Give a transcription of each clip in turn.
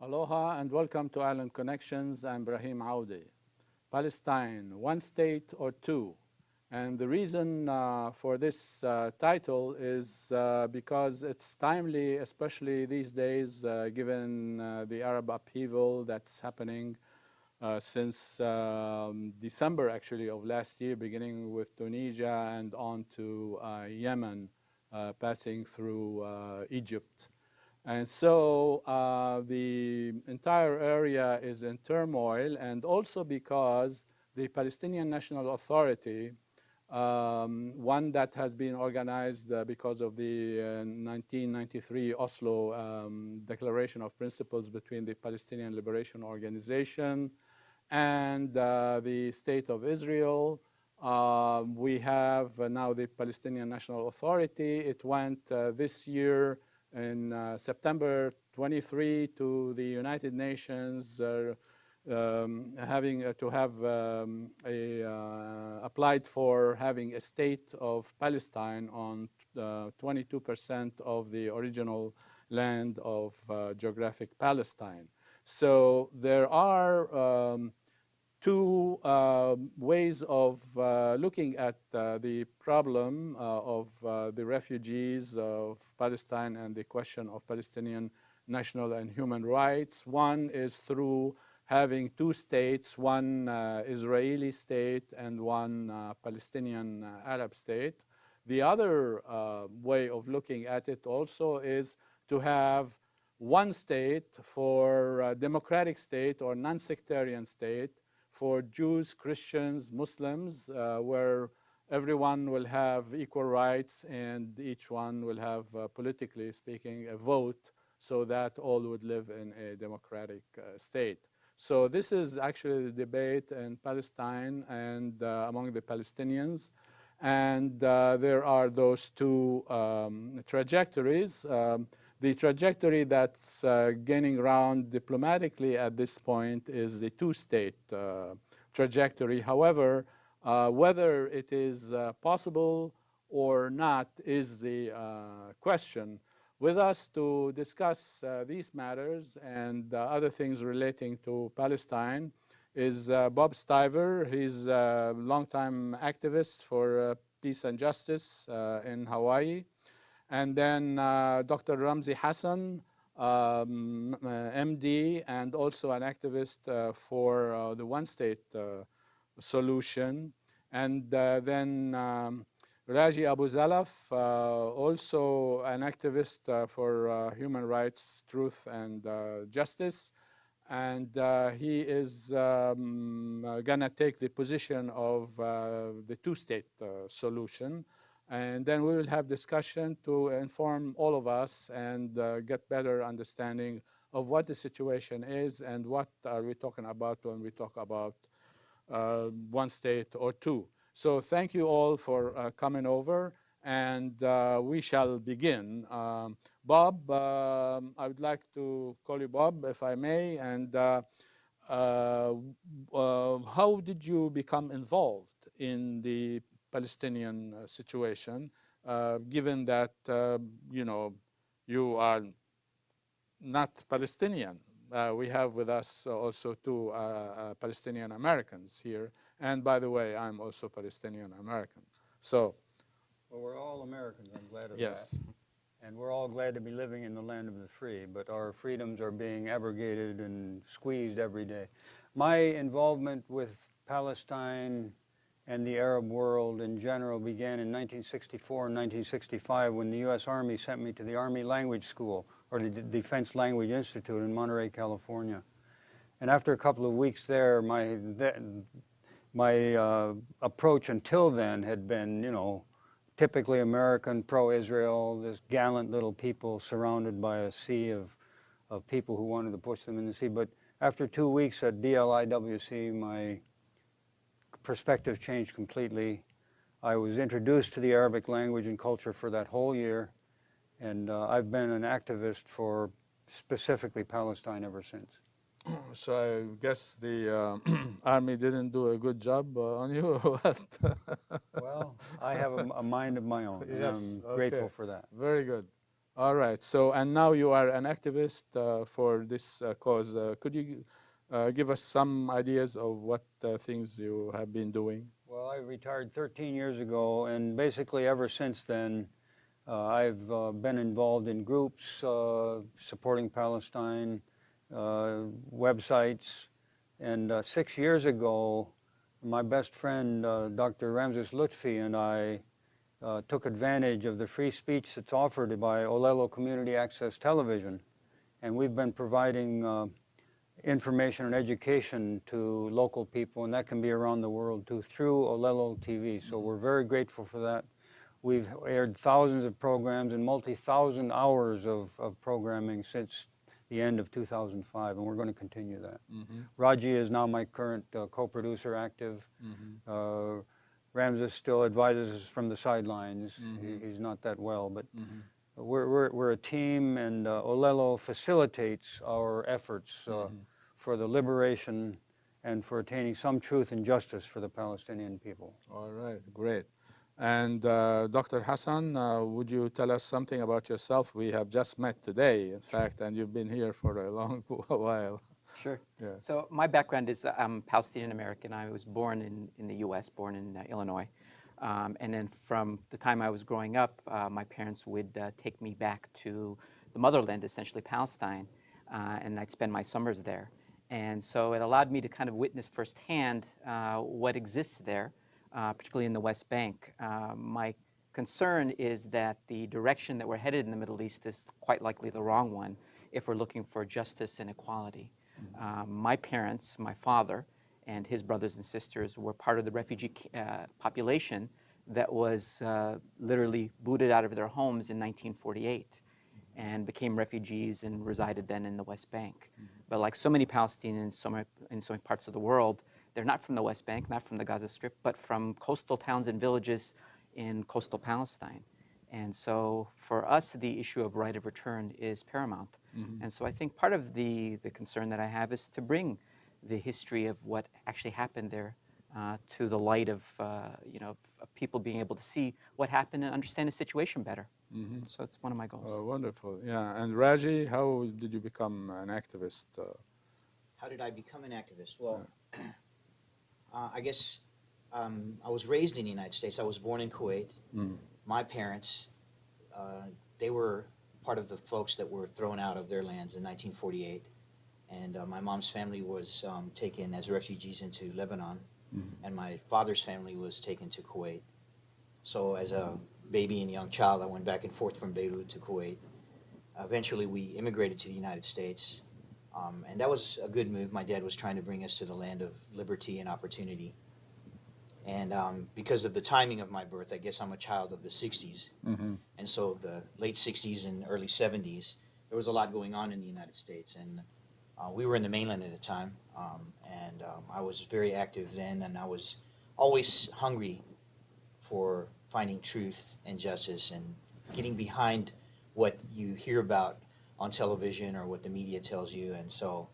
Aloha and welcome to Island Connections. I'm Ibrahim Aoude. Palestine, one state or two? And the reason for this title is because it's timely, especially these days, given the Arab upheaval that's happening since December, actually, of last year, beginning with Tunisia and on to Yemen, passing through Egypt. And so the entire area is in turmoil, and also because the Palestinian National Authority, one that has been organized because of the 1993 Oslo Declaration of Principles between the Palestinian Liberation Organization and the State of Israel. We have now the Palestinian National Authority. It went this year in September 23 to the United Nations, having to have applied for having a state of Palestine on 22% of the original land of Geographic Palestine. So there are two ways of looking at the problem of the refugees of Palestine and the question of Palestinian national and human rights. One is through having two states, one Israeli state and one Palestinian Arab state. The other way of looking at it also is to have one state for a democratic state or non-sectarian state for Jews, Christians, Muslims, where everyone will have equal rights and each one will have, politically speaking, a vote so that all would live in a democratic state. So this is actually the debate in Palestine and among the Palestinians. And there are those two trajectories. The trajectory that's gaining ground diplomatically at this point is the two-state trajectory. However, whether it is possible or not is the question. With us to discuss these matters and other things relating to Palestine is Bob Stiver. He's a longtime activist for peace and justice in Hawaii. And then Dr. Ramzi Hasan, MD, and also an activist for the one-state solution. And then Raji Abuzalaf, also an activist for human rights, truth, and justice. And he is going to take the position of the two-state solution. And then we will have discussion to inform all of us and get better understanding of what the situation is and what are we talking about when we talk about one state or two. So thank you all for coming over, and we shall begin. Bob, I would like to call you Bob, if I may, and how did you become involved in the Palestinian situation, given that you are not Palestinian? We have with us also two Palestinian Americans here, and by the way, I'm also Palestinian American. So, well, we're all Americans. I'm glad of yes. that. And we're all glad to be living in the land of the free, but our freedoms are being abrogated and squeezed every day. My involvement with Palestine and the Arab world in general began in 1964 and 1965 when the U.S. Army sent me to the Army Language School, or the Defense Language Institute in Monterey, California. And after a couple of weeks there, my approach until then had been, typically American, pro-Israel, this gallant little people surrounded by a sea of people who wanted to push them in the sea. But after 2 weeks at DLIWC, my perspective changed completely. I was introduced to the Arabic language and culture for that whole year, and I've been an activist for specifically Palestine ever since. So I guess the Army didn't do a good job on you, or what? Well, I have a mind of my own, and Yes, I'm grateful for that. Very good. All right. So, and now you are an activist for this cause. Could you give us some ideas of what things you have been doing? Well, I retired 13 years ago, and basically ever since then, I've been involved in groups supporting Palestine, websites, and 6 years ago, my best friend, Dr. Ramzi Hasan, and I took advantage of the free speech that's offered by Olelo Community Access Television, and we've been providing information and education to local people, and that can be around the world too, through Olelo TV. So we're very grateful for that. We've aired thousands of programs and multi-thousand hours of programming since the end of 2005, and we're going to continue that. Raji is now my current co-producer active. Ramzi still advises us from the sidelines. He's not that well, but we're a team, and Olelo facilitates our efforts for the liberation and for attaining some truth and justice for the Palestinian people. All right, great. And Dr. Hassan, would you tell us something about yourself? We have just met today, in fact, and you've been here for a long while. Sure. Yeah. So my background is I'm Palestinian American. I was born in the U.S., born in Illinois. And then from the time I was growing up, my parents would take me back to the motherland, essentially Palestine, and I'd spend my summers there. And so it allowed me to kind of witness firsthand what exists there, particularly in the West Bank. My concern is that the direction that we're headed in the Middle East is quite likely the wrong one if we're looking for justice and equality. My parents, my father, and his brothers and sisters were part of the refugee population that was literally booted out of their homes in 1948 and became refugees and resided then in the West Bank. But like so many Palestinians in so many parts of the world, they're not from the West Bank, not from the Gaza Strip, but from coastal towns and villages in coastal Palestine. And so for us, the issue of right of return is paramount. And so I think part of the concern that I have is to bring the history of what actually happened there to the light of, of people being able to see what happened and understand the situation better. So it's one of my goals. Oh, wonderful. Yeah. And Raji, how did you become an activist? How did I become an activist? Well, I guess I was raised in the United States. I was born in Kuwait. My parents, they were part of the folks that were thrown out of their lands in 1948. And my mom's family was taken as refugees into Lebanon. And my father's family was taken to Kuwait. So as a baby and young child, I went back and forth from Beirut to Kuwait. Eventually, we immigrated to the United States. And that was a good move. My dad was trying to bring us to the land of liberty and opportunity. And because of the timing of my birth, I guess I'm a child of the 60s. And so the late 60s and early 70s, there was a lot going on in the United States. And we were in the mainland at the time. And I was very active then, and I was always hungry for finding truth and justice and getting behind what you hear about on television or what the media tells you. And so,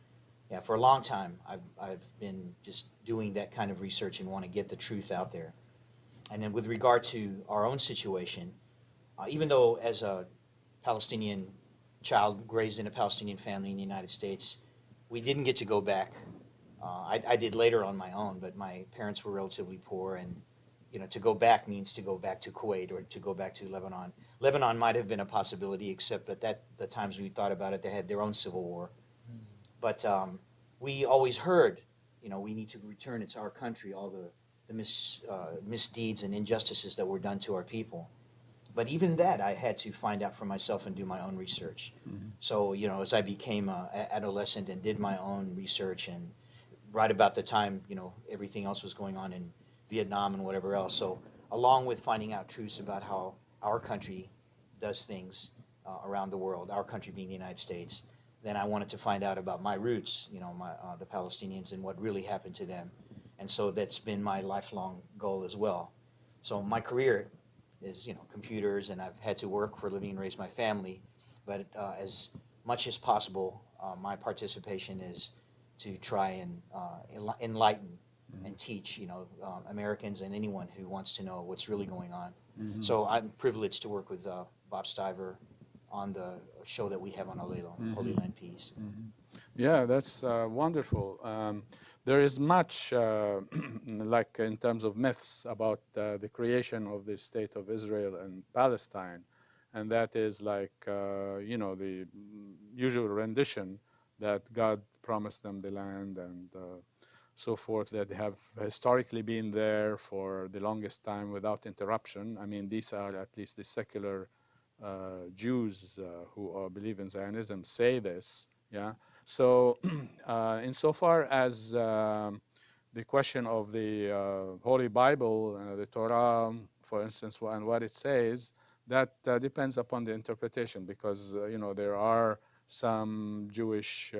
yeah, for a long time, I've been just doing that kind of research and want to get the truth out there. And then with regard to our own situation, even though as a Palestinian child raised in a Palestinian family in the United States, we didn't get to go back. I did later on my own, but my parents were relatively poor, and to go back means to go back to Kuwait or to go back to Lebanon. Lebanon might have been a possibility, except that the times we thought about it, they had their own civil war. But we always heard, we need to return. It's our country, all the misdeeds and injustices that were done to our people. But even that, I had to find out for myself and do my own research. So, as I became an adolescent and did my own research, and right about the time, everything else was going on in Vietnam and whatever else. So along with finding out truths about how our country does things around the world, our country being the United States, then I wanted to find out about my roots, the Palestinians, and what really happened to them. And so that's been my lifelong goal as well. So my career is, computers, and I've had to work for a living and raise my family. But as much as possible, my participation is to try and enlighten and teach, Americans and anyone who wants to know what's really going on. So I'm privileged to work with Bob Stiver on the show that we have on Holy Land Peace. Yeah, that's wonderful. There is much, like in terms of myths about the creation of the state of Israel and Palestine, and that is like, you know, the usual rendition that God promised them the land and so forth, that have historically been there for the longest time without interruption. I mean, these are at least the secular Jews who believe in Zionism say this, yeah. So insofar as the question of the Holy Bible, the Torah, for instance, and what it says, that depends upon the interpretation, because you know, there are some Jewish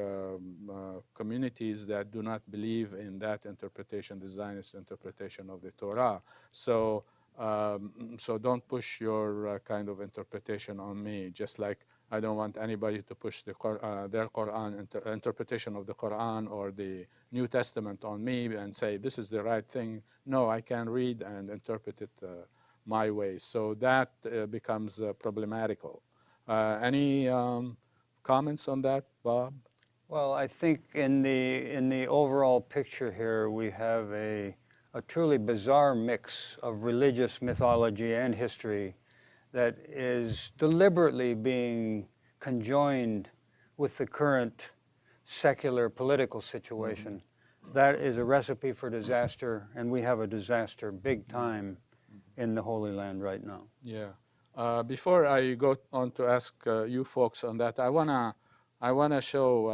communities that do not believe in that interpretation, the Zionist interpretation of the Torah. So so don't push your kind of interpretation on me, just like I don't want anybody to push their Quran interpretation of the Quran or the New Testament on me and say this is the right thing. No, I can read and interpret it my way. So that becomes problematical. Any comments on that, Bob? Well, I think in the overall picture here, we have a truly bizarre mix of religious mythology and history that is deliberately being conjoined with the current secular political situation. That is a recipe for disaster, and we have a disaster big time in the Holy Land right now. Yeah. Before I go on to ask you folks on that, I wanna show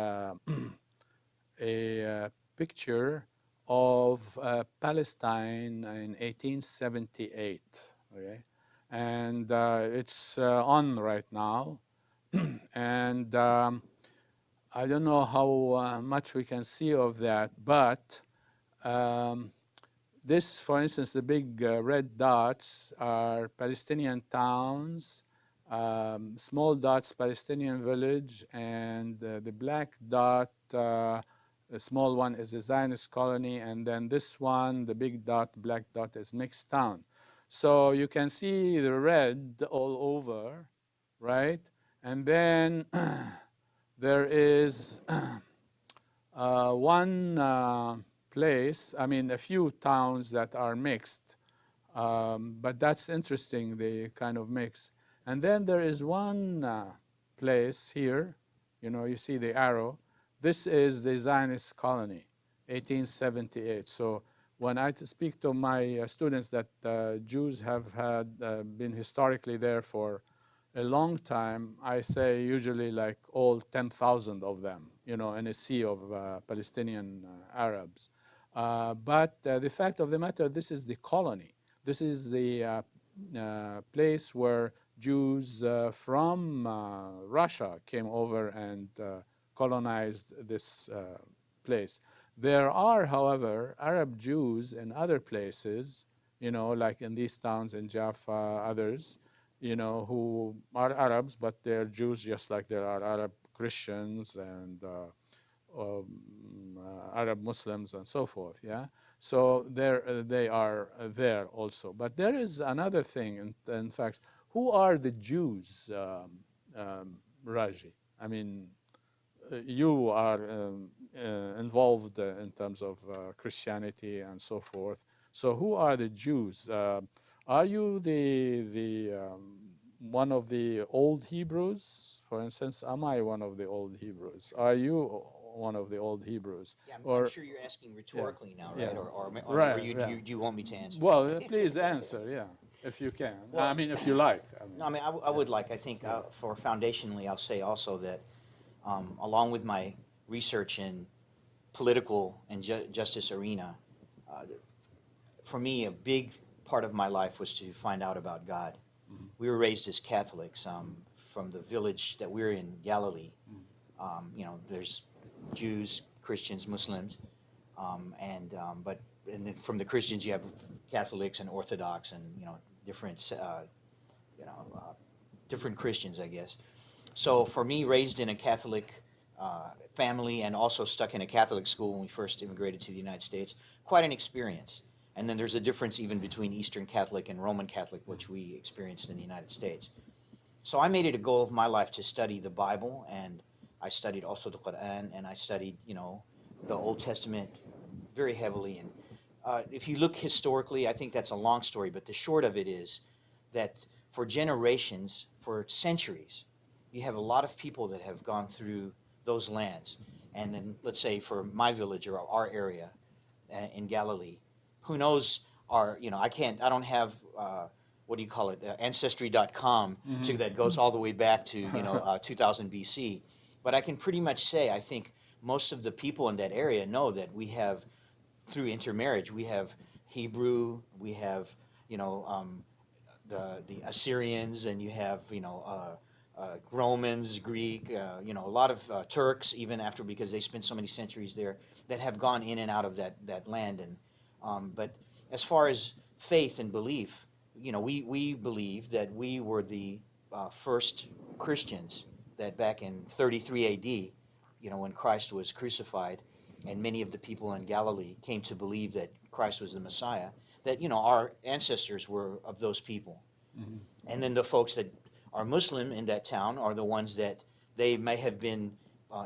a picture of Palestine in 1878. Okay, and it's on right now, and I don't know how much we can see of that, but this, for instance, the big red dots are Palestinian towns, small dots, Palestinian village, and the black dot, the small one is a Zionist colony, and then this one, the big dot, black dot, is mixed town. So you can see the red all over, right? And then there is one place, I mean, a few towns that are mixed, but that's interesting, the kind of mix. And then there is one place here, you know, you see the arrow. This is the Zionist colony, 1878. So when I speak to my students that Jews have been historically there for a long time, I say usually like all 10,000 of them, you know, in a sea of Palestinian Arabs. But the fact of the matter, this is the colony. This is the place where Jews from Russia came over and colonized this place. There are, however, Arab Jews in other places, you know, like in these towns in Jaffa, others, you know, who are Arabs, but they're Jews just like there are Arab Christians and Arab Muslims and so forth, yeah? So they are there also. But there is another thing, in fact, who are the Jews, Raji? I mean, you are involved in terms of Christianity and so forth. So who are the Jews? Are you the one of the old Hebrews? For instance, am I one of the old Hebrews? Are you one of the old Hebrews? Yeah, I'm sure you're asking rhetorically now, right? Yeah. Or do you want me to answer? Well, please answer, yeah, if you can. Well, I mean, if you like. No, I mean, I would like, I think, for foundationally, I'll say also that along with my research in political and justice arena, for me, a big part of my life was to find out about God. Mm-hmm. We were raised as Catholics from the village that we're in, Galilee. You know, there's Jews, Christians, Muslims, but then from the Christians you have Catholics and Orthodox and, you know, different different Christians, I guess. So for me, raised in a Catholic family and also stuck in a Catholic school when we first immigrated to the United States, quite an experience. And then there's a difference even between Eastern Catholic and Roman Catholic, which we experienced in the United States. So I made it a goal of my life to study the Bible, and I studied also the Quran, and I studied, the Old Testament very heavily. And if you look historically, I think that's a long story, but the short of it is that for generations, for centuries, you have a lot of people that have gone through those lands. And then, let's say, for my village or our area in Galilee, who knows I don't have, what do you call it, ancestry.com that goes all the way back to, 2000 BC. But I can pretty much say, I think most of the people in that area know that we have, through intermarriage, we have Hebrew, we have, the Assyrians, and you have, Romans, Greek, a lot of Turks, even after, because they spent so many centuries there, that have gone in and out of that land. And but as far as faith and belief, we believe that we were the first Christians, that back in 33 AD, when Christ was crucified, and many of the people in Galilee came to believe that Christ was the Messiah, that, our ancestors were of those people. Mm-hmm. And then the folks that are Muslim in that town are the ones that they may have been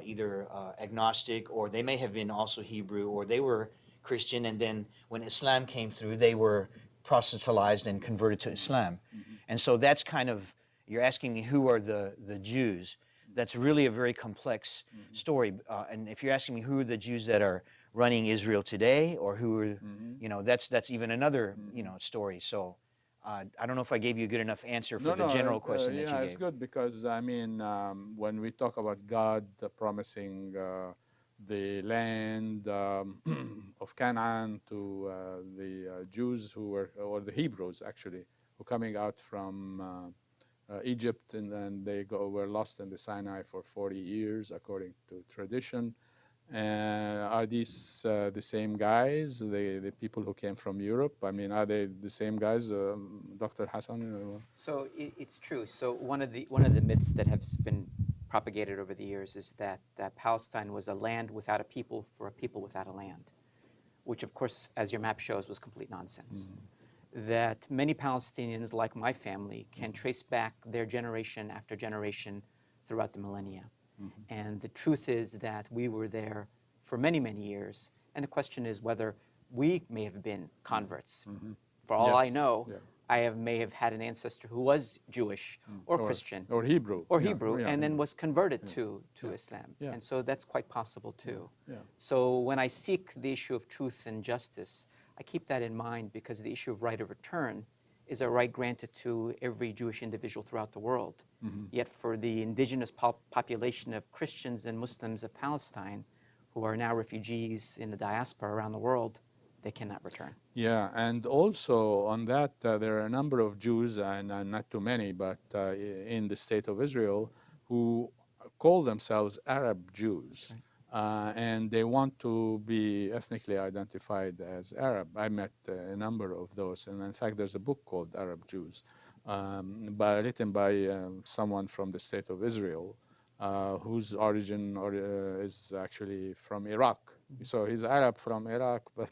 either agnostic, or they may have been also Hebrew, or they were Christian, and then when Islam came through, they were proselytized and converted to Islam. Mm-hmm. And so that's kind of, you're asking me who are the Jews. That's really a very complex story. And if you're asking me who are the Jews that are running Israel today, or who are, that's even another, story. So I don't know if I gave you a good enough answer for the general question that you gave. Yeah, it's good, because, when we talk about God promising the land of Canaan to the Jews who were, or the Hebrews actually, who coming out from Egypt, and then they were lost in the Sinai for 40 years, according to tradition. Are these the same guys, the people who came from Europe? Are they the same guys, Dr. Hasan? So it's true. So one of the myths that has been propagated over the years is that Palestine was a land without a people for a people without a land, which, of course, as your map shows, was complete nonsense. That many Palestinians, like my family, can trace back their generation after generation throughout the millennia. And the truth is that we were there for many, many years. And the question is whether we may have been converts. For all I know, I may have had an ancestor who was Jewish or Christian. Or Hebrew. And then was converted to Islam. And so that's quite possible too. So when I seek the issue of truth and justice, I keep that in mind, because the issue of right of return is a right granted to every Jewish individual throughout the world. Yet for the indigenous population of Christians and Muslims of Palestine, who are now refugees in the diaspora around the world, they cannot return. Yeah, and also on that, there are a number of Jews, and not too many, but in the state of Israel, who call themselves Arab Jews. Right. And they want to be ethnically identified as Arab. I met a number of those, and in fact, there's a book called Arab Jews, written by someone from the state of Israel, whose origin is actually from Iraq. So he's Arab from Iraq, but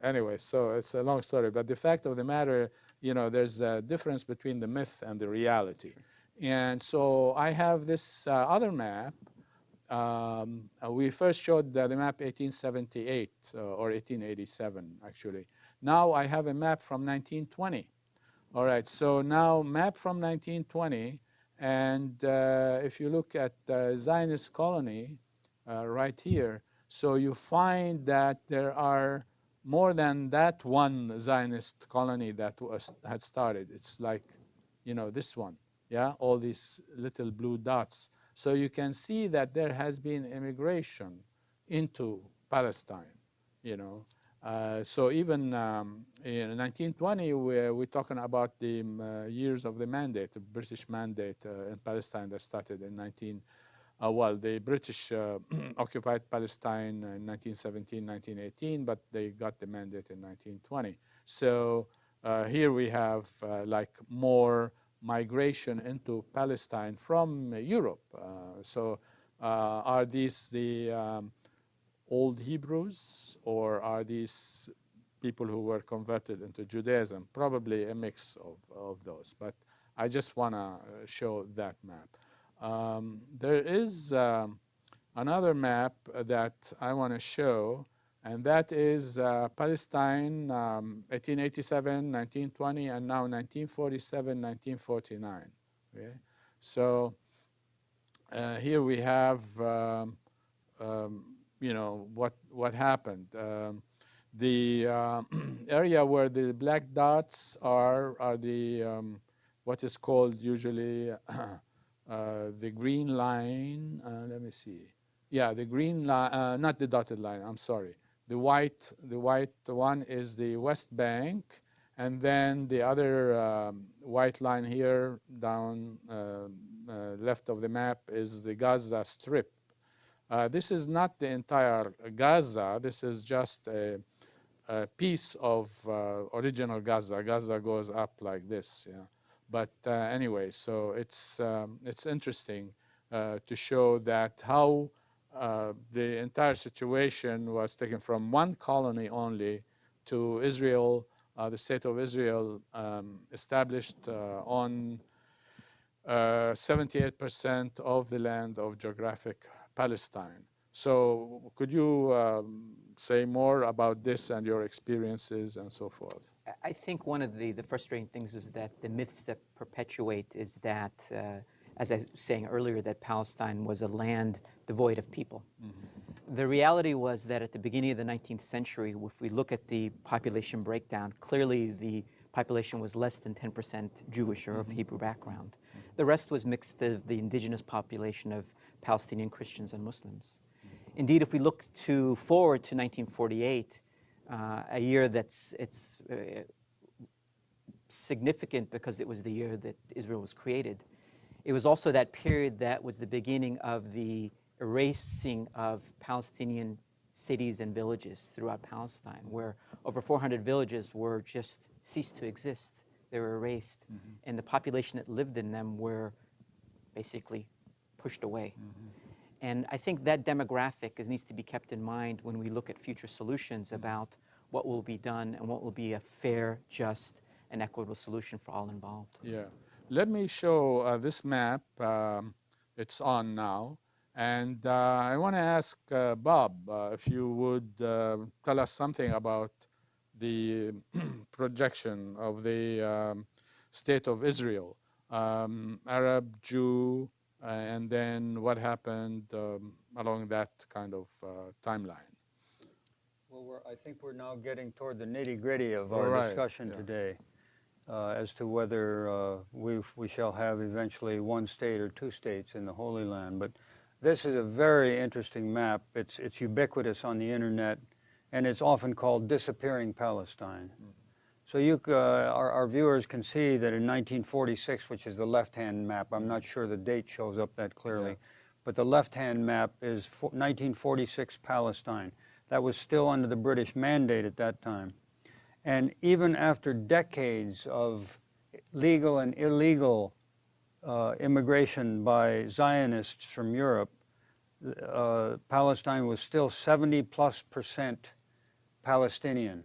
anyway, so it's a long story. But the fact of the matter, there's a difference between the myth and the reality. And so I have this other map. We first showed the map 1878 or 1887, actually. Now I have a map from 1920. All right, so now map from 1920, and if you look at the Zionist colony right here, so you find that there are more than that one Zionist colony that had started. It's like, this one, yeah, all these little blue dots. So you can see that there has been immigration into Palestine, So even in 1920, we're talking about the years of the mandate, the British mandate in Palestine that started in the British occupied Palestine in 1917, 1918, but they got the mandate in 1920. So here we have more migration into Palestine from Europe. Are these the old Hebrews, or are these people who were converted into Judaism? Probably a mix of those. But I just want to show that map. There is another map that I want to show, and that is Palestine, 1887, 1920, and now 1947, 1949. Okay? So here we have, you know, what happened. The area where the black dots are the what is called usually the green line. Let me see. Yeah, the green line, not the dotted line. I'm sorry. The white one is the West Bank, and then the other white line here down left of the map is the Gaza Strip. This is not the entire Gaza. This is just a piece of original Gaza. Gaza goes up like this, yeah. But anyway, so it's interesting to show that how the entire situation was taken from one colony only to Israel, the state of Israel, established on 78% of the land of geographic Palestine. So could you say more about this and your experiences and so forth? I think one of the frustrating things is that the myths that perpetuate is that, as I was saying earlier, that Palestine was a land devoid of people. Mm-hmm. The reality was that at the beginning of the 19th century, if we look at the population breakdown, clearly the population was less than 10% Jewish or of Hebrew background. The rest was mixed of the indigenous population of Palestinian Christians and Muslims. Indeed, if we look forward to 1948, a year that's significant because it was the year that Israel was created, it was also that period that was the beginning of the erasing of Palestinian cities and villages throughout Palestine, where over 400 villages were just ceased to exist. They were erased, and the population that lived in them were basically pushed away. And I think that demographic needs to be kept in mind when we look at future solutions about what will be done and what will be a fair, just, and equitable solution for all involved. Yeah. Let me show this map. It's on now. And I want to ask Bob if you would tell us something about the projection of the state of Israel, Arab, Jew, and then what happened along that kind of timeline. Well, I think we're now getting toward the nitty-gritty of our discussion today as to whether we shall have eventually one state or two states in the Holy Land. But this is a very interesting map. It's ubiquitous on the internet, and it's often called Disappearing Palestine. So our viewers can see that in 1946, which is the left-hand map, I'm not sure the date shows up that clearly, but the left-hand map is 1946 Palestine. That was still under the British mandate at that time. And even after decades of legal and illegal immigration by Zionists from Europe, Palestine was still 70+% Palestinian.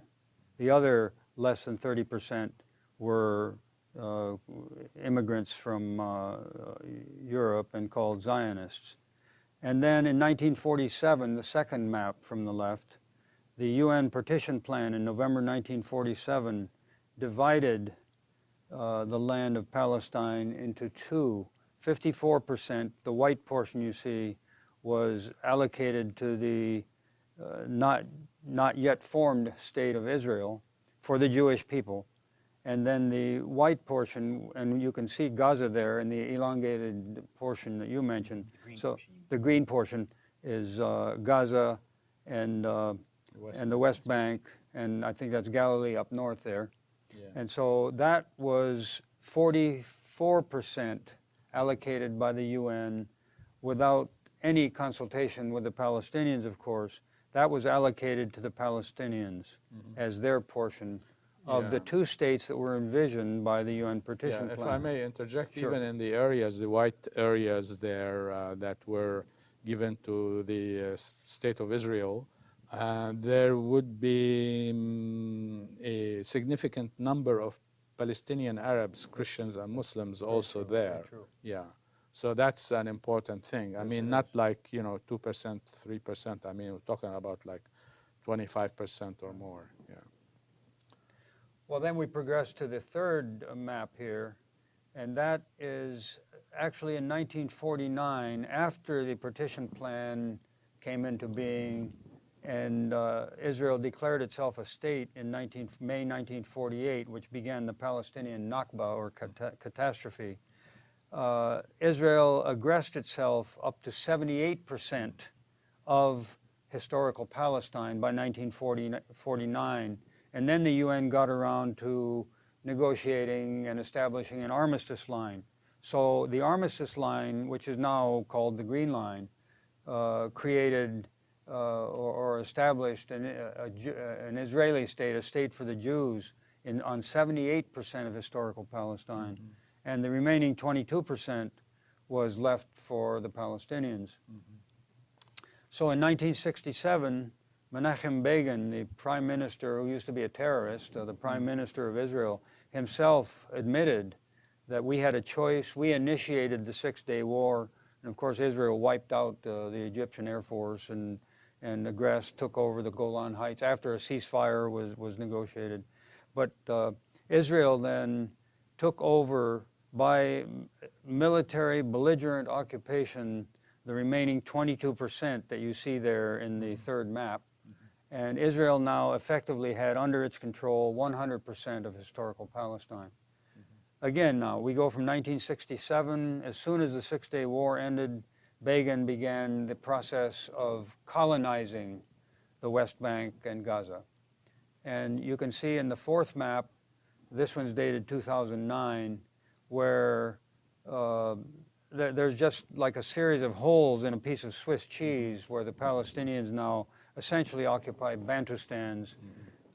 The other less than 30% were immigrants from Europe and called Zionists. And then in 1947, the second map from the left, the UN partition plan in November 1947 divided the land of Palestine into two. 54%, the white portion you see, was allocated to the not yet formed state of Israel for the Jewish people. And then the white portion, and you can see Gaza there in the elongated portion that you mentioned. The green portion is Gaza and the West Bank, and I think that's Galilee up north there. Yeah. And so that was 44% allocated by the UN without any consultation with the Palestinians, of course. That was allocated to the Palestinians as their portion of the two states that were envisioned by the UN partition plan. If I may interject, even in the areas, the white areas there that were given to the state of Israel, there would be a significant number of Palestinian Arabs, Christians, and Muslims also true, very there. true. Yeah. So that's an important thing. I mean, not like, 2%, 3%. I mean, we're talking about like 25% or more. Yeah. Well, then we progress to the third map here, and that is actually in 1949, after the partition plan came into being, and Israel declared itself a state in May 1948, which began the Palestinian Nakba, or catastrophe. Israel aggressed itself up to 78% of historical Palestine by 1949, and then the UN got around to negotiating and establishing an armistice line. So the armistice line, which is now called the Green Line, created or established an Israeli state, a state for the Jews, on 78% of historical Palestine. Mm-hmm. And the remaining 22% was left for the Palestinians. Mm-hmm. So in 1967, Menachem Begin, the prime minister who used to be a terrorist, the prime minister of Israel, himself admitted that we had a choice. We initiated the Six-Day War, and of course Israel wiped out the Egyptian Air Force and aggressed, took over the Golan Heights after a ceasefire was negotiated. But Israel then took over by military belligerent occupation the remaining 22% that you see there in the third map. And Israel now effectively had under its control 100% of historical Palestine. Again, now we go from 1967, as soon as the Six-Day War ended, Begin began the process of colonizing the West Bank and Gaza. And you can see in the fourth map, this one's dated 2009, where there's just like a series of holes in a piece of Swiss cheese where the Palestinians now essentially occupy Bantustans.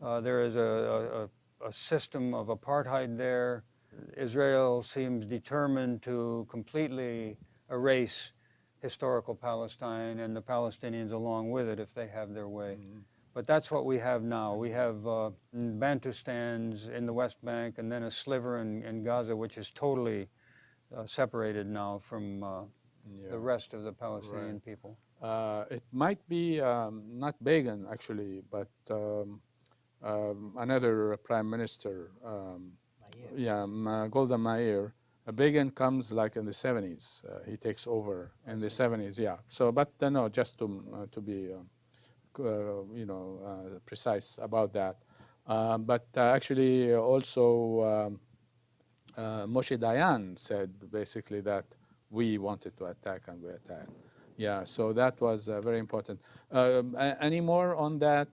There is a system of apartheid there. Israel seems determined to completely erase historical Palestine and the Palestinians along with it if they have their way. Mm-hmm. But that's what we have now. We have Bantustans in the West Bank and then a sliver in Gaza, which is totally separated now from the rest of the Palestinian people. It might be not Begin, actually, but another prime minister, Golda Meir. Begin comes like in the 70s. He takes over in the 70s, yeah. So, but no, just to be, precise about that. But actually, also Moshe Dayan said basically that we wanted to attack and we attacked. Yeah, so that was very important. Any more on that,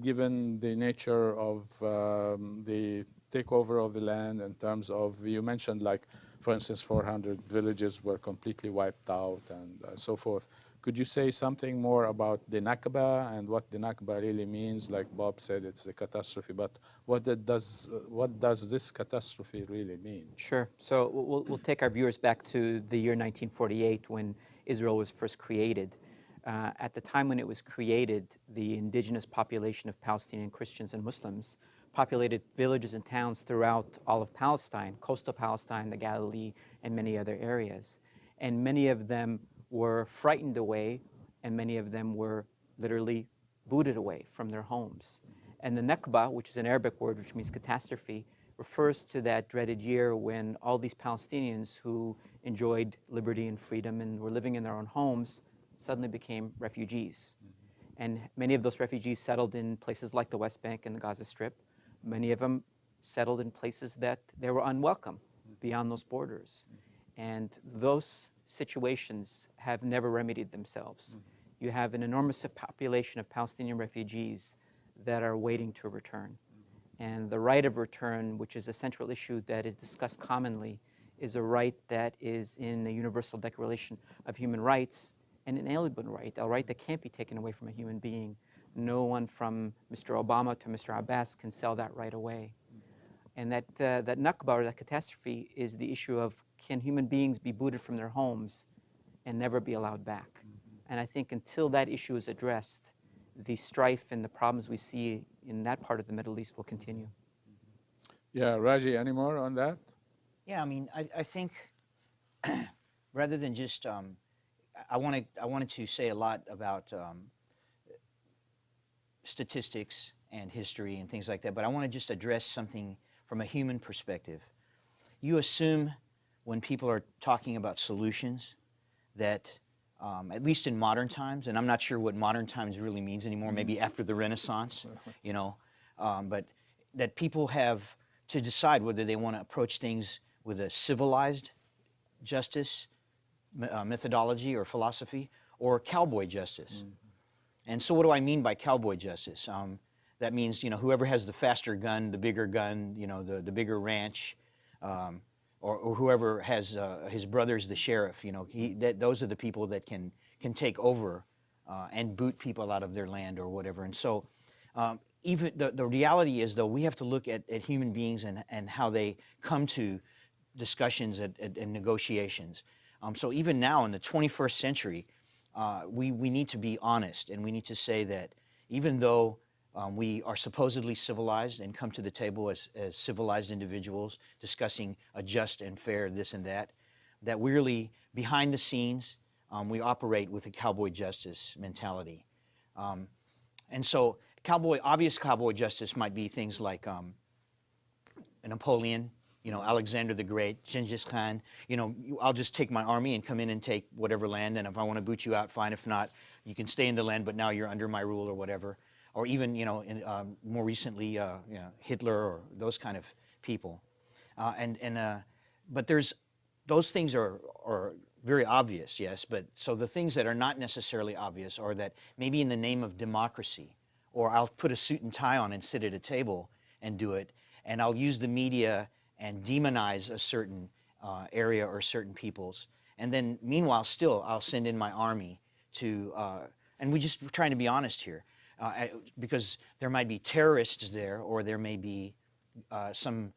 given the nature of the takeover of the land in terms of, you mentioned like, for instance, 400 villages were completely wiped out and so forth. Could you say something more about the Nakba and what the Nakba really means? Like Bob said, it's a catastrophe, but what does this catastrophe really mean? Sure. So we'll take our viewers back to the year 1948 when Israel was first created. At the time when it was created, the indigenous population of Palestinian Christians and Muslims populated villages and towns throughout all of Palestine, coastal Palestine, the Galilee, and many other areas. And many of them were frightened away, and many of them were literally booted away from their homes. And the Nakba, which is an Arabic word which means catastrophe, refers to that dreaded year when all these Palestinians who enjoyed liberty and freedom and were living in their own homes suddenly became refugees. And many of those refugees settled in places like the West Bank and the Gaza Strip. Many of them settled in places that they were unwelcome beyond those borders. And those situations have never remedied themselves. You have an enormous population of Palestinian refugees that are waiting to return. And the right of return, which is a central issue that is discussed commonly, is a right that is in the Universal Declaration of Human Rights, an inalienable right, a right that can't be taken away from a human being. No one from Mr. Obama to Mr. Abbas can sell that right away. And that Nakba, or that catastrophe, is the issue of, can human beings be booted from their homes and never be allowed back? And I think until that issue is addressed, the strife and the problems we see in that part of the Middle East will continue. Yeah, Raji, any more on that? Yeah, I mean, I think rather than just, I wanted to say a lot about statistics and history and things like that, but I want to just address something from a human perspective. You assume when people are talking about solutions that, at least in modern times, and I'm not sure what modern times really means anymore, maybe after the Renaissance, you know, but that people have to decide whether they want to approach things with a civilized justice methodology or philosophy or cowboy justice. And so what do I mean by cowboy justice? That means, you know, whoever has the faster gun, the bigger gun, you know, the bigger ranch, or whoever has his brother's the sheriff, you know, those are the people that can take over and boot people out of their land or whatever. And so even the reality is, though, we have to look at human beings and how they come to discussions and negotiations. So even now in the 21st century, we need to be honest, and we need to say that even though we are supposedly civilized and come to the table as civilized individuals discussing a just and fair this and that really behind the scenes we operate with a cowboy justice mentality. And so obvious cowboy justice might be things like Napoleon, you know, Alexander the Great, Genghis Khan. You know, I'll just take my army and come in and take whatever land, and if I want to boot you out, fine. If not, you can stay in the land, but now you're under my rule or whatever. Or even, you know, more recently, you know, Hitler or those kind of people. But those things are very obvious, yes. But so the things that are not necessarily obvious are that maybe in the name of democracy, or I'll put a suit and tie on and sit at a table and do it, and I'll use the media and demonize a certain area or certain peoples. And then meanwhile, still, I'll send in my army to, and we're just trying to be honest here, because there might be terrorists there, or there may be some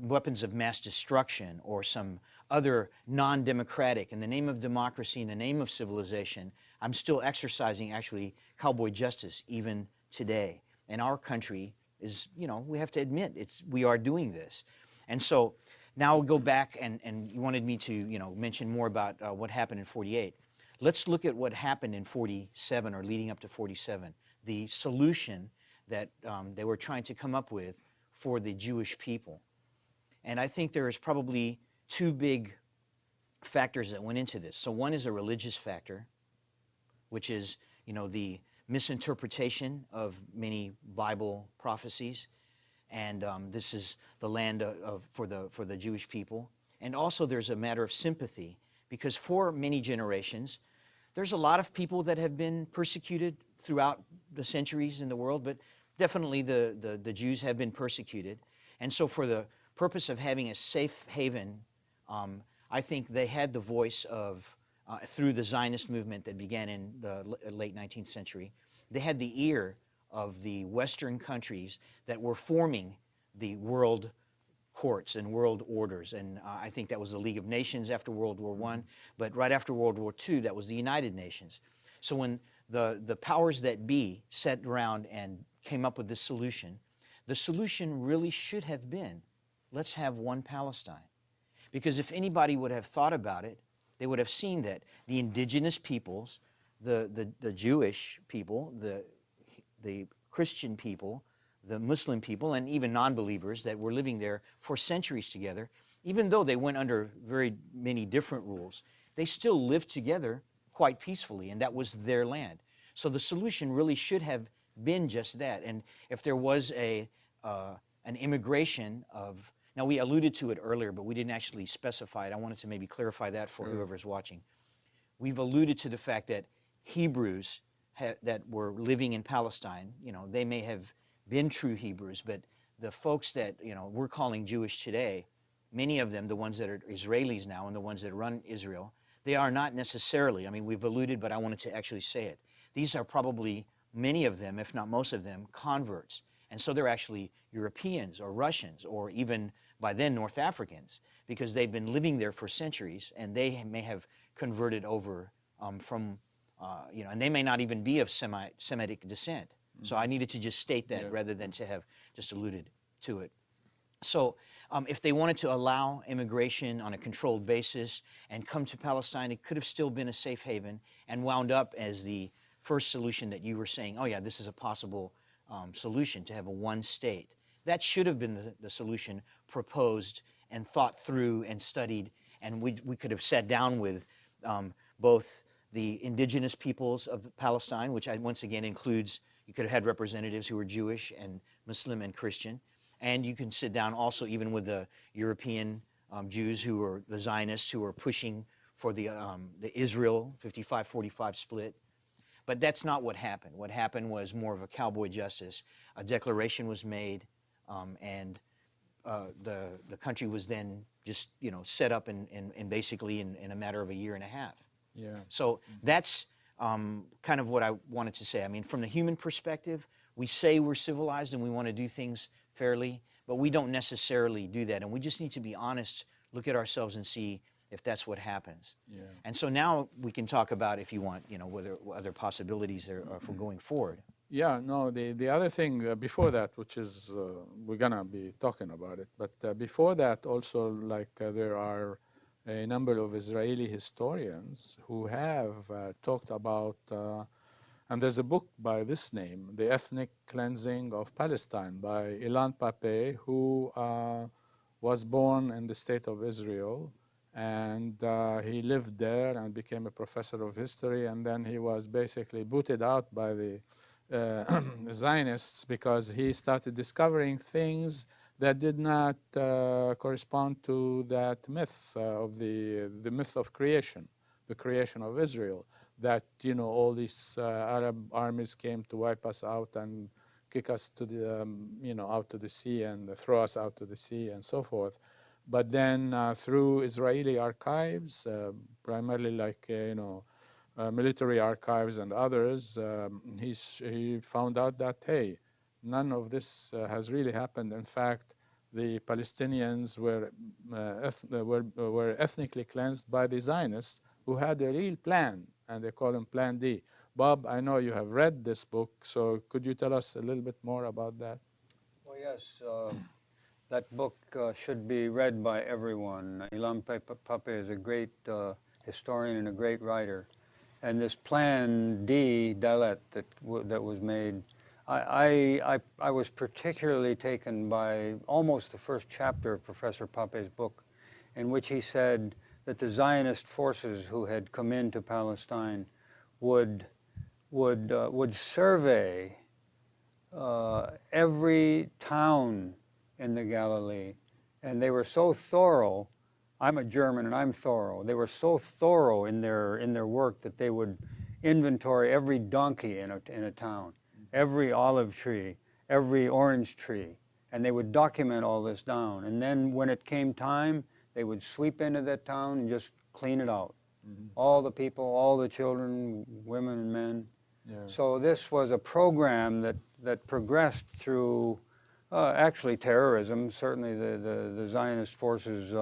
weapons of mass destruction, or some other non-democratic. In the name of democracy, in the name of civilization, I'm still exercising actually cowboy justice even today. And our country is, you know, we have to admit, we are doing this. And so now we'll go back, and you wanted me to, you know, mention more about what happened in 48. Let's look at what happened in 47 or leading up to 47, the solution that they were trying to come up with for the Jewish people. And I think there is probably two big factors that went into this. So one is a religious factor, which is, you know, the misinterpretation of many Bible prophecies. And this is the land for the Jewish people. And also there's a matter of sympathy, because for many generations, there's a lot of people that have been persecuted throughout the centuries in the world, but definitely the Jews have been persecuted. And so for the purpose of having a safe haven, I think they had the voice of, through the Zionist movement that began in the late 19th century, they had the ear of the Western countries that were forming the world courts and world orders. And I think that was the League of Nations after World War I, but right after World War II, that was the United Nations. So when the powers that be sat around and came up with this solution, the solution really should have been, let's have one Palestine. Because if anybody would have thought about it, they would have seen that the indigenous peoples, the Jewish people, the Christian people, the Muslim people, and even non-believers that were living there for centuries together, even though they went under very many different rules, they still lived together quite peacefully, and that was their land. So the solution really should have been just that. And if there was an immigration of, now we alluded to it earlier, but we didn't actually specify it. I wanted to maybe clarify that for whoever's watching. We've alluded to the fact that Hebrews that were living in Palestine, you know, they may have been true Hebrews, but the folks that, you know, we're calling Jewish today, many of them, the ones that are Israelis now and the ones that run Israel, they are not necessarily, I mean, we've alluded, but I wanted to actually say it. These are probably many of them, if not most of them, converts. And so they're actually Europeans or Russians or even by then North Africans, because they've been living there for centuries and they may have converted over from, you know, and they may not even be of Semitic descent. So I needed to just state that rather than to have just alluded to it. So if they wanted to allow immigration on a controlled basis and come to Palestine, it could have still been a safe haven and wound up as the first solution that you were saying, oh yeah, this is a possible solution to have a one state. That should have been the solution proposed and thought through and studied, and we could have sat down with both the indigenous peoples of Palestine, which once again includes, you could have had representatives who were Jewish and Muslim and Christian, and you can sit down also even with the European Jews who are the Zionists who are pushing for the Israel 55-45 split. But that's not what happened. What happened was more of a cowboy justice. A declaration was made, and the country was then just set up in basically in a matter of a year and a half. Yeah. So that's kind of what I wanted to say. I mean, from the human perspective, we say we're civilized and we want to do things fairly, but we don't necessarily do that. And we just need to be honest, look at ourselves and see if that's what happens. Yeah. And so now we can talk about, if you want, whether other possibilities are for going forward. Yeah, no, the other thing before that, which is, we're gonna be talking about it, but before that also, like there are a number of Israeli historians who have talked about, and there's a book by this name, The Ethnic Cleansing of Palestine by Ilan Pape, who was born in the state of Israel, and he lived there and became a professor of history, and then he was basically booted out by the Zionists because he started discovering things that did not correspond to that myth of the myth of creation, the creation of Israel, that all these Arab armies came to wipe us out and kick us to the out to the sea and throw us out to the sea and so forth. But then through Israeli archives, primarily like military archives and others, he found out that, hey, none of this has really happened. In fact, the Palestinians were ethnically cleansed by the Zionists, who had a real plan, and they call him Plan D. Bob, I know you have read this book, so could you tell us a little bit more about that? Well, yes, that book should be read by everyone. Ilan Pape is a great historian and a great writer. And this Plan D, Dalet, that was made, I was particularly taken by almost the first chapter of Professor Pape's book, in which he said that the Zionist forces who had come into Palestine would survey every town in the Galilee, and they were so thorough. I'm a German and I'm thorough. They were so thorough in their work that they would inventory every donkey in a town, every olive tree, every orange tree, and they would document all this down. And then when it came time, they would sweep into that town and just clean it out. Mm-hmm. All the people, all the children, women and men. Yeah. So this was a program that progressed through actually terrorism. Certainly the Zionist forces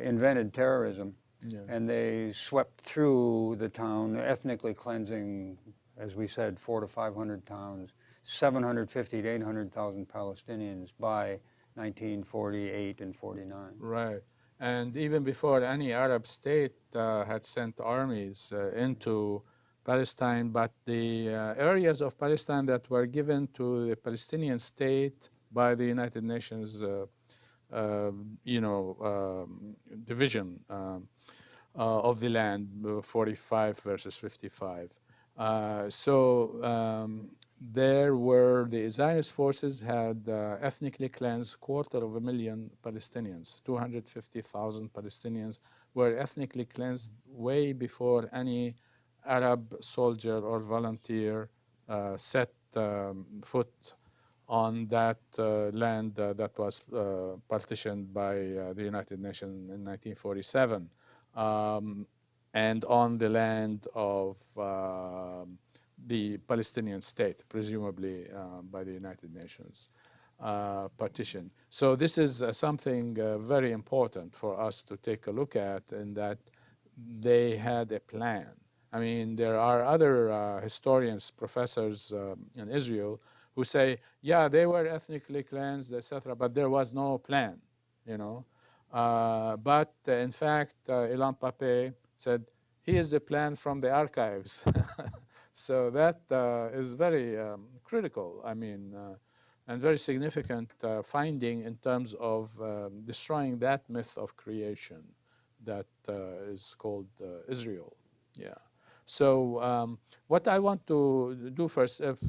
invented terrorism, yeah. And they swept through the town, ethnically cleansing, as we said, 400 to 500 towns, 750 to 800,000 Palestinians by 1948 and 49. Right, and even before any Arab state had sent armies into Palestine, but the areas of Palestine that were given to the Palestinian state by the United Nations division of the land, 45 versus 55. There were, the Zionist forces had ethnically cleansed 250,000 Palestinians. 250,000 Palestinians were ethnically cleansed way before any Arab soldier or volunteer set foot on that land that was partitioned by the United Nations in 1947, and on the land of the Palestinian state, presumably by the United Nations partition. So this is something very important for us to take a look at, in that they had a plan. I mean, there are other historians, professors in Israel, who say, yeah, they were ethnically cleansed, etc., but there was no plan, you know. But in fact, Ilan Pape said, here's the plan from the archives. So that is very critical, I mean, and very significant finding in terms of destroying that myth of creation that is called Israel. Yeah. So what I want to do first, if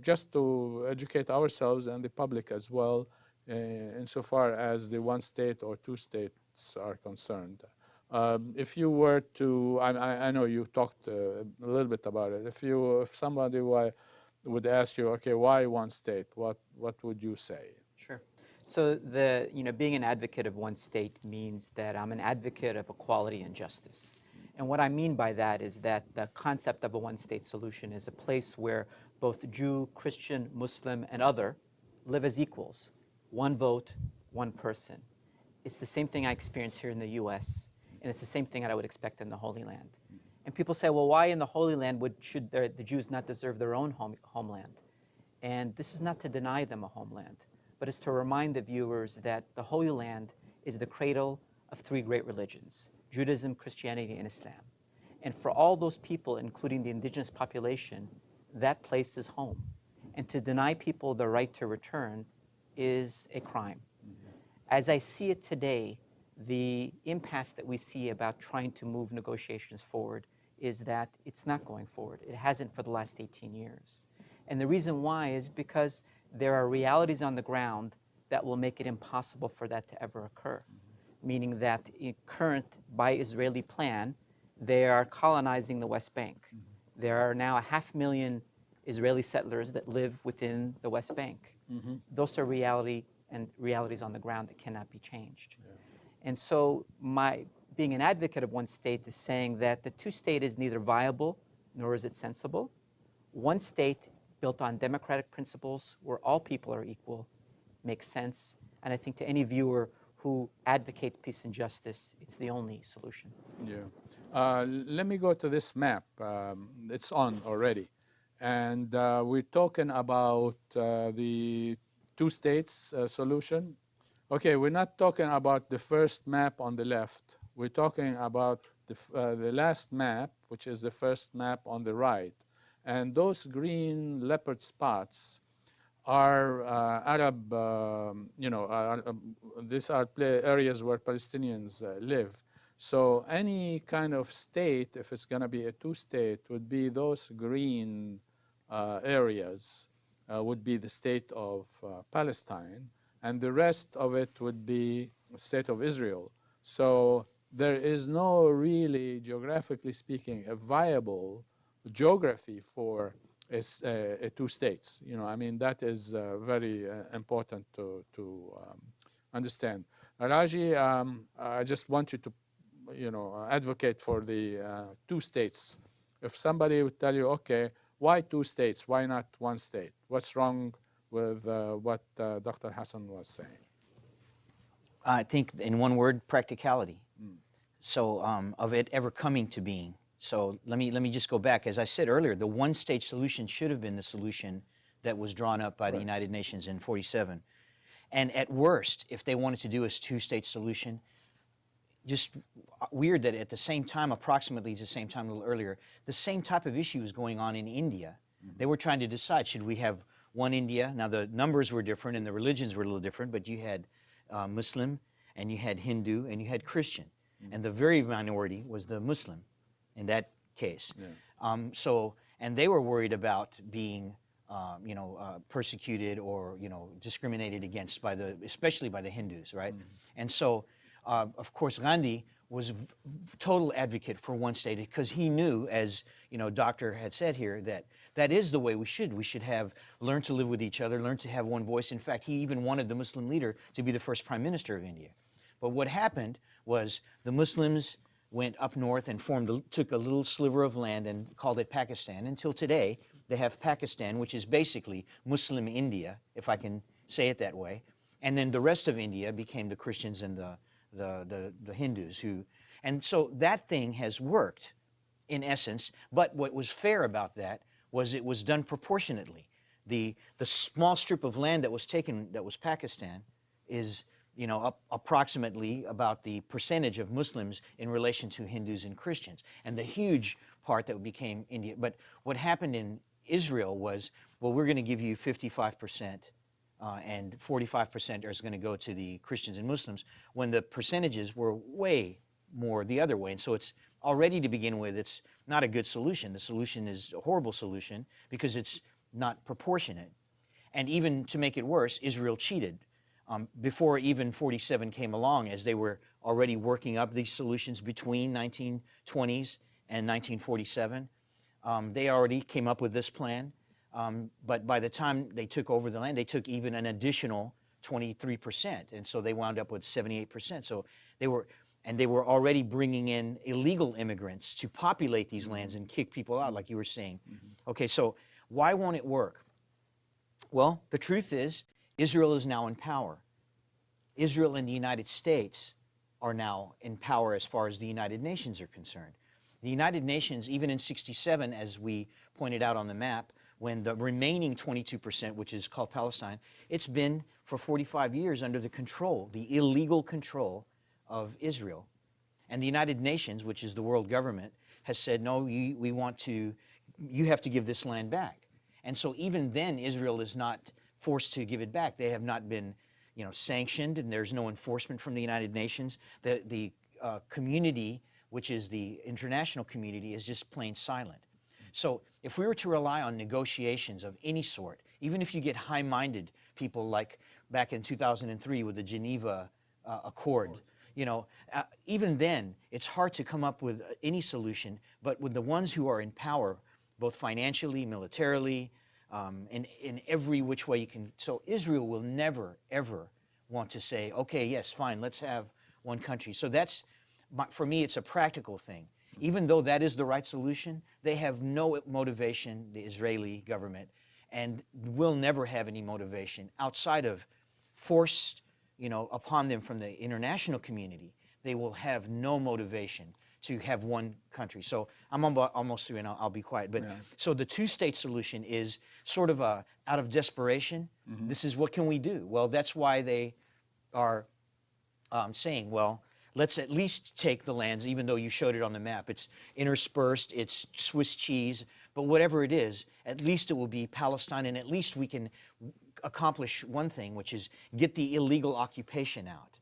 just to educate ourselves and the public as well, insofar as the one state or two states are concerned. If you were to, I know you talked a little bit about it. If somebody would ask you, okay, why one state? What would you say? Sure. So being an advocate of one state means that I'm an advocate of equality and justice. And what I mean by that is that the concept of a one-state solution is a place where both Jew, Christian, Muslim, and other live as equals. One vote, one person. It's the same thing I experience here in the U.S., and it's the same thing that I would expect in the Holy Land. And people say, well, why in the Holy Land should the Jews not deserve their own homeland? And this is not to deny them a homeland, but it's to remind the viewers that the Holy Land is the cradle of three great religions: Judaism, Christianity, and Islam. And for all those people, including the indigenous population, that place is home. And to deny people the right to return is a crime. As I see it today, the impasse that we see about trying to move negotiations forward is that it's not going forward. It hasn't for the last 18 years. And the reason why is because there are realities on the ground that will make it impossible for that to ever occur. Meaning that in current, by Israeli plan, they are colonizing the West Bank. There are now 500,000 Israeli settlers that live within the West Bank. Those are realities on the ground that cannot be changed. Yeah. And so being an advocate of one state is saying that the two-state is neither viable nor is it sensible. One state built on democratic principles where all people are equal makes sense. And I think to any viewer who advocates peace and justice, it's the only solution. Yeah. Let me go to this map. It's on already. And we're talking about the two states solution. Okay, we're not talking about the first map on the left. We're talking about the last map, which is the first map on the right. And those green leopard spots are Arab, these are areas where Palestinians live. So any kind of state, if it's going to be a two-state, would be those green areas would be the state of Palestine, and the rest of it would be the state of Israel. So there is no really, geographically speaking, a viable geography for two states. I mean, that is very important to understand. Raji, I just want you to, advocate for the two states. If somebody would tell you, okay, why two states? Why not one state? What's wrong with what Dr. Hasan was saying? I think, in one word, practicality. So of it ever coming to being. So let me just go back. As I said earlier, the one-state solution should have been the solution that was drawn up by the United Nations in '47. And at worst, if they wanted to do a two-state solution, just weird that at the same time, approximately the same time, a little earlier, the same type of issue was going on in India. They were trying to decide, should we have one India? Now, the numbers were different and the religions were a little different, but you had Muslim, and you had Hindu, and you had Christian. And the very minority was the Muslim in that case. Yeah. And they were worried about being persecuted or, discriminated against especially by the Hindus, right? And so, of course, Gandhi was total advocate for one state because he knew, as Doctor had said here, that is the way we should. We should learn to live with each other, learn to have one voice. In fact, he even wanted the Muslim leader to be the first prime minister of India. But what happened was the Muslims went up north and took a little sliver of land and called it Pakistan. Until today, they have Pakistan, which is basically Muslim India, if I can say it that way. And then the rest of India became the Christians and the Hindus and so that thing has worked in essence, but what was fair about that was it was done proportionately. the small strip of land that was taken, that was Pakistan, is, you know, approximately about the percentage of Muslims in relation to Hindus and Christians, and the huge part that became India. But what happened in Israel was, well, we're going to give you 55%, and 45% is going to go to the Christians and Muslims, when the percentages were way more the other way. And so it's already, to begin with, it's not a good solution. The solution is a horrible solution because it's not proportionate. And even to make it worse, Israel cheated. Before even 47 came along, as they were already working up these solutions between 1920s and 1947, they already came up with this plan. But by the time they took over the land, they took even an additional 23%. And so they wound up with 78%. So they were already bringing in illegal immigrants to populate these lands and kick people out, like you were saying. Okay, so why won't it work? Well, the truth is, Israel is now in power. Israel and the United States are now in power as far as the United Nations are concerned. The United Nations, even in 67, as we pointed out on the map, when the remaining 22%, which is called Palestine, it's been for 45 years under the control, the illegal control of Israel. And the United Nations, which is the world government, has said, no, you have to give this land back. And so even then, Israel is not forced to give it back. They have not been, you know, sanctioned, and there's no enforcement from the United Nations. The community, which is the international community, is just plain silent. So if we were to rely on negotiations of any sort, even if you get high-minded people like back in 2003 with the Geneva Accord, you know, even then, it's hard to come up with any solution. But with the ones who are in power, both financially, militarily, in every which way you can. So Israel will never, ever want to say, okay, yes, fine, let's have one country. So that's, for me, it's a practical thing. Even though that is the right solution, they have no motivation, the Israeli government, and will never have any motivation outside of forced, you know, upon them from the international community. They will have no motivation to have one country. So I'm almost through, and I'll be quiet. But so the two-state solution is sort of out of desperation. This is what can we do? Well, that's why they are saying, well, let's at least take the lands, even though you showed it on the map. It's interspersed, it's Swiss cheese, but whatever it is, at least it will be Palestine, and at least we can accomplish one thing, which is get the illegal occupation out,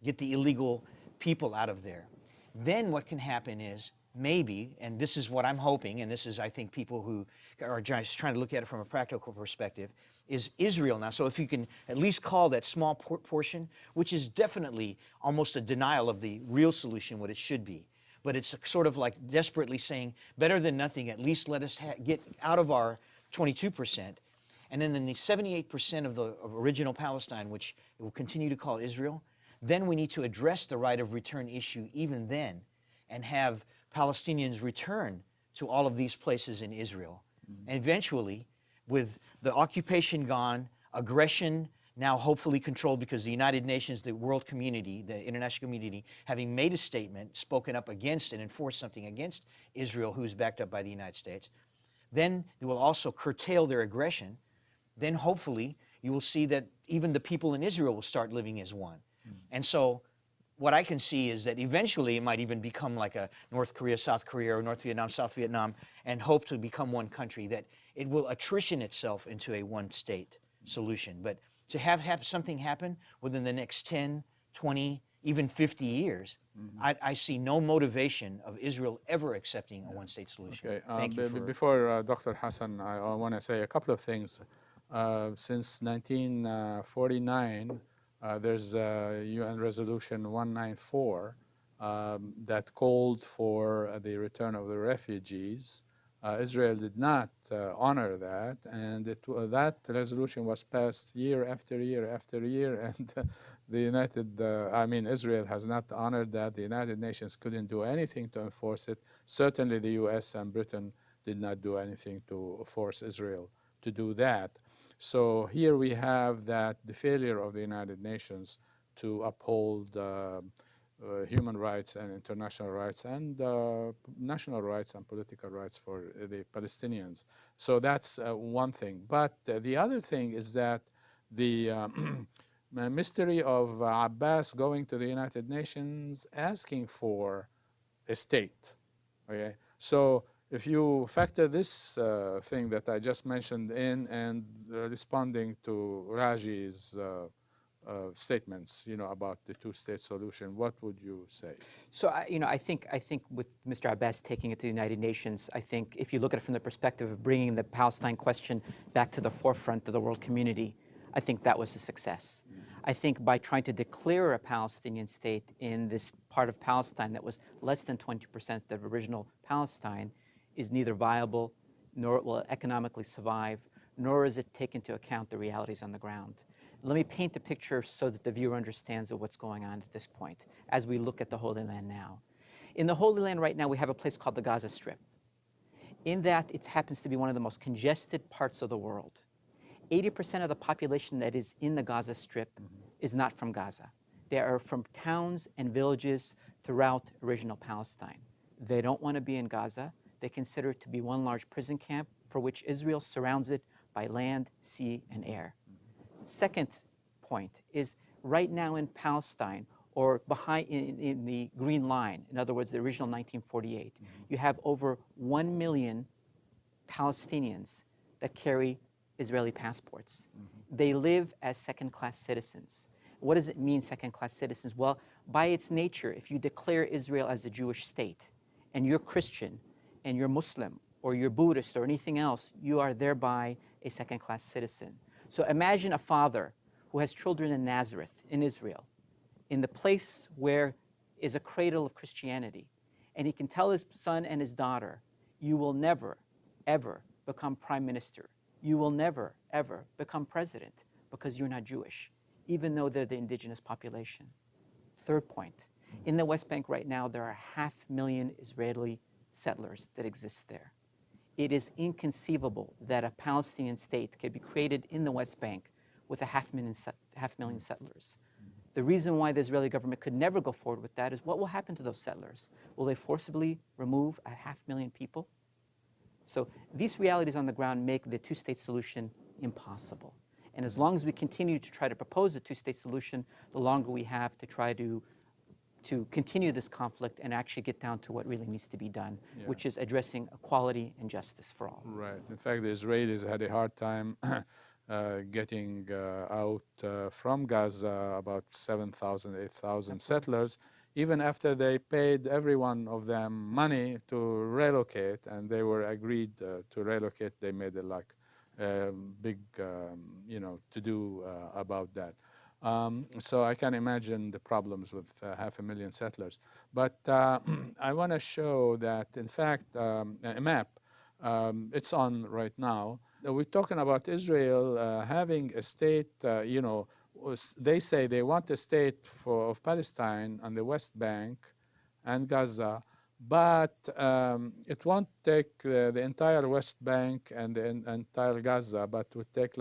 get the illegal people out of there. Then what can happen is maybe, and this is what I'm hoping, and this is, I think, people who are just trying to look at it from a practical perspective, is Israel now. So if you can at least call that small portion, which is definitely almost a denial of the real solution, what it should be. But it's sort of like desperately saying, better than nothing, at least let us get out of our 22%. And then in the 78% of the original Palestine, which it will continue to call Israel, then we need to address the right of return issue even then, and have Palestinians return to all of these places in Israel. And eventually, with the occupation gone, aggression now hopefully controlled, because the United Nations, the world community, the international community, having made a statement, spoken up against and enforced something against Israel, who's backed up by the United States, then they will also curtail their aggression. Then hopefully you will see that even the people in Israel will start living as one. And so what I can see is that eventually it might even become like a North Korea, South Korea, or North Vietnam, South Vietnam, and hope to become one country, that it will attrition itself into a one-state solution. But to have something happen within the next 10, 20, even 50 years, I see no motivation of Israel ever accepting a one-state solution. Okay. Thank you. Before Dr. Hasan, I want to say a couple of things. Since 1949, there's UN Resolution 194 that called for the return of the refugees. Israel did not honor that, and that resolution was passed year after year after year, and Israel has not honored that. The United Nations couldn't do anything to enforce it. Certainly the US and Britain did not do anything to force Israel to do that. So here we have that the failure of the United Nations to uphold human rights and international rights and national rights and political rights for the Palestinians. So that's one thing. But the other thing is that the mystery of Abbas going to the United Nations asking for a state. Okay, so if you factor this thing that I just mentioned in and responding to Raji's statements, about the two-state solution, what would you say? So I think with Mr. Abbas taking it to the United Nations, I think if you look at it from the perspective of bringing the Palestine question back to the forefront of the world community, I think that was a success. I think by trying to declare a Palestinian state in this part of Palestine that was less than 20% of original Palestine is neither viable, nor will it economically survive, nor is it take into account the realities on the ground. Let me paint a picture so that the viewer understands of what's going on at this point as we look at the Holy Land now. In the Holy Land right now, we have a place called the Gaza Strip. In that, it happens to be one of the most congested parts of the world. 80% of the population that is in the Gaza Strip is not from Gaza. They are from towns and villages throughout original Palestine. They don't want to be in Gaza. They consider it to be one large prison camp for which Israel surrounds it by land, sea, and air. Second point is right now in Palestine, or behind in the Green Line, in other words, the original 1948, you have over 1 million Palestinians that carry Israeli passports. They live as second-class citizens. What does it mean, second-class citizens? Well, by its nature, if you declare Israel as a Jewish state, and you're Christian, and you're Muslim, or you're Buddhist, or anything else, you are thereby a second-class citizen. So imagine a father who has children in Nazareth, in Israel, in the place where is a cradle of Christianity, and he can tell his son and his daughter, you will never, ever become prime minister. You will never, ever become president because you're not Jewish, even though they're the indigenous population. Third point, in the West Bank right now, there are 500,000 Israeli settlers that exist there. It is inconceivable that a Palestinian state could be created in the West Bank with 500,000 settlers. The reason why the Israeli government could never go forward with that is what will happen to those settlers? Will they forcibly remove 500,000 people? So these realities on the ground make the two-state solution impossible. And as long as we continue to try to propose a two-state solution, the longer we have to try to continue this conflict and actually get down to what really needs to be done, which is addressing equality and justice for all. Right. In fact, the Israelis had a hard time getting out from Gaza about 7,000, 8,000 settlers, even after they paid every one of them money to relocate, and they were agreed to relocate. They made a big, to-do about that. So I can imagine the problems with 500,000 settlers. But I want to show that, in fact, a map, it's on right now. We're talking about Israel having a state, they say they want a state of Palestine on the West Bank and Gaza, but it won't take the entire West Bank and the entire Gaza, but would take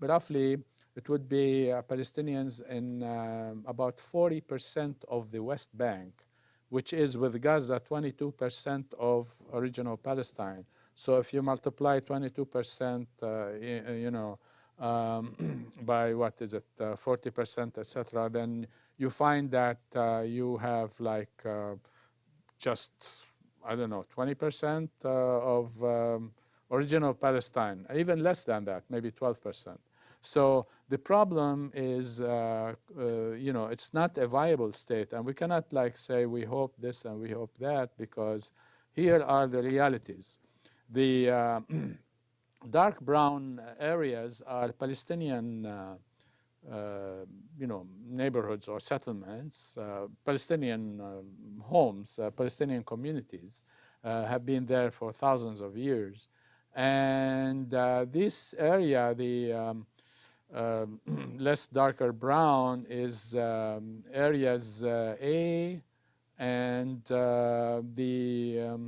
roughly, it would be Palestinians in about 40% of the West Bank, which is with Gaza 22% of original Palestine. So if you multiply 22%, by 40%, etc., then you find that you have just, 20% of original Palestine, even less than that, maybe 12%. So the problem is, it's not a viable state, and we cannot say we hope this and we hope that, because here are the realities. The dark brown areas are Palestinian, neighborhoods or settlements, Palestinian homes, Palestinian communities have been there for thousands of years. And this area, the less darker brown, is areas A, and the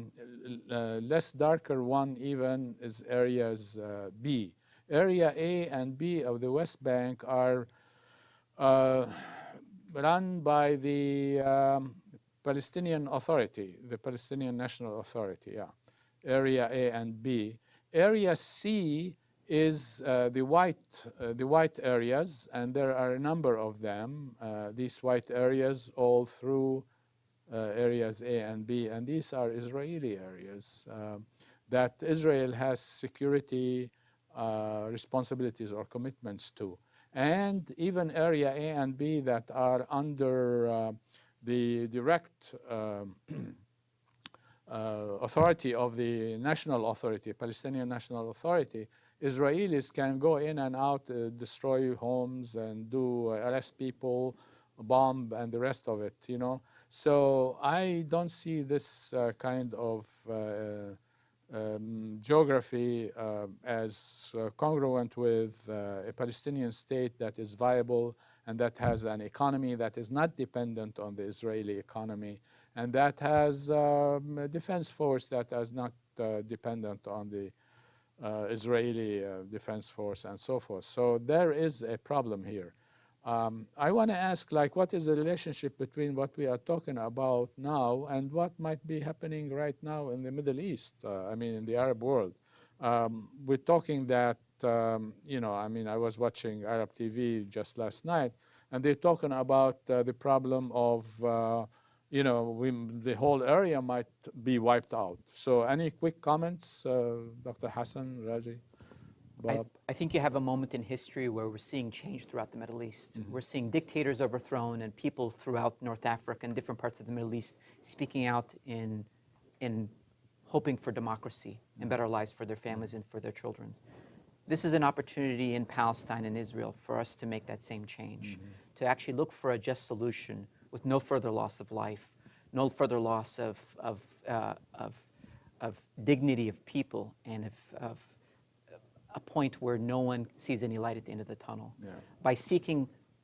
less darker one even is areas B. Area A and B of the West Bank are run by the Palestinian Authority, the Palestinian National Authority, yeah. Area A and B. Area C is the white areas, and there are a number of them, these white areas all through areas A and B, and these are Israeli areas that Israel has security responsibilities or commitments to. And even area A and B that are under the direct authority of the national authority, Palestinian National Authority, Israelis can go in and out, destroy homes and do arrest people, bomb and the rest of it, you know. So I don't see this kind of geography as congruent with a Palestinian state that is viable and that has an economy that is not dependent on the Israeli economy, and that has a defense force that is not dependent on the Israeli defense force and so forth. So there is a problem here. I want to ask, like, what is the relationship between what we are talking about now and what might be happening right now in the Middle East? I mean, in the Arab world. We're talking that, you know, I mean, I was watching Arab TV just last night, and they're talking about the problem of, you know, the whole area might be wiped out. So any quick comments, Dr. Hasan, Raji, Bob? I think you have a moment in history where we're seeing change throughout the Middle East. We're seeing dictators overthrown and people throughout North Africa and different parts of the Middle East speaking out in hoping for democracy and better lives for their families and for their children. This is an opportunity in Palestine and Israel for us to make that same change, to actually look for a just solution with no further loss of life, no further loss of dignity of people, and of a point where no one sees any light at the end of the tunnel. Yeah. By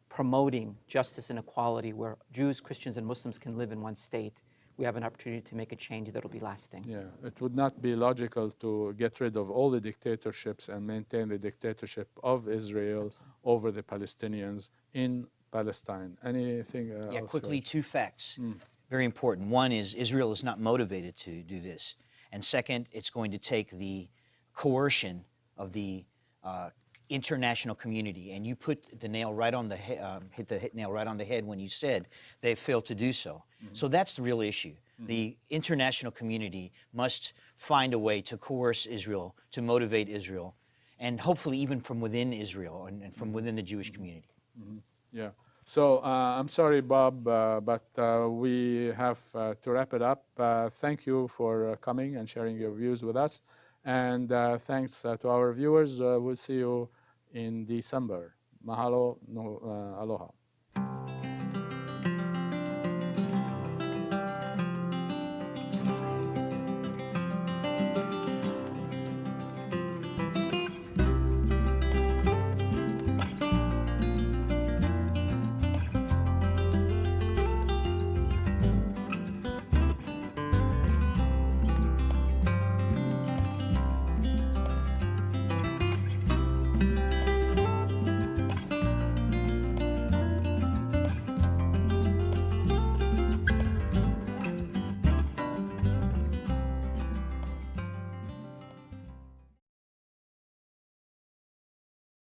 promoting justice and equality where Jews, Christians, and Muslims can live in one state, we have an opportunity to make a change that will be lasting. Yeah, it would not be logical to get rid of all the dictatorships and maintain the dictatorship of Israel over the Palestinians in Palestine. Anything else? Yeah, quickly, Raj? two facts. Very important. One is Israel is not motivated to do this. And second, it's going to take the coercion of the international community. And you put the nail right on the hit the nail right on the head when you said they failed to do so. So that's the real issue. The international community must find a way to coerce Israel, to motivate Israel, and hopefully even from within Israel and from within the Jewish community. Yeah. So I'm sorry, Bob, but we have to wrap it up. Thank you for coming and sharing your views with us. And thanks to our viewers. We'll see you in December. Mahalo, no, aloha.